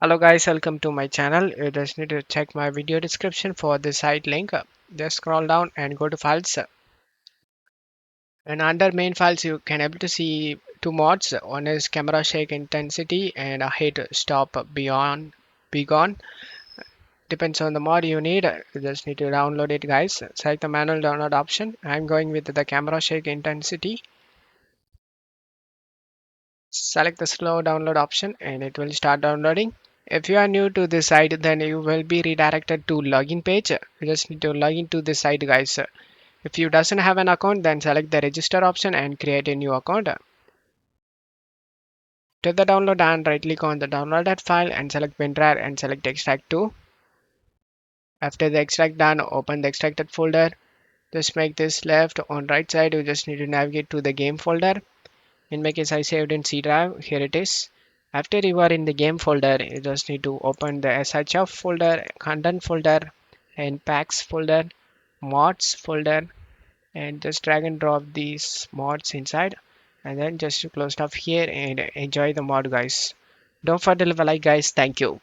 Hello guys, welcome to my channel. You just need to check my video description for the site link. Just scroll down and go to files. And under main files, you can able to see two mods. One is camera shake intensity and a hit stop beyond begone. Depends on the mod you need. You just need to download it, guys. Select the manual download option. I'm going with the camera shake intensity. Select the slow download option and it will start downloading. If you are new to this site, then you will be redirected to login page. You just need to log into this site, guys. If you doesn't have an account, then select the register option and create a new account. To the download and right click on the downloaded file and select WinRAR and select extract to. After the extract done, open the extracted folder. Just make this left on right side. You just need to navigate to the game folder. In my case, I saved in C drive. Here it is. After you are in the game folder, you just need to open the SHF folder, content folder, and packs folder, mods folder, and just drag and drop these mods inside. And then just close off here and enjoy the mod, guys. Don't forget to leave a like, guys. Thank you.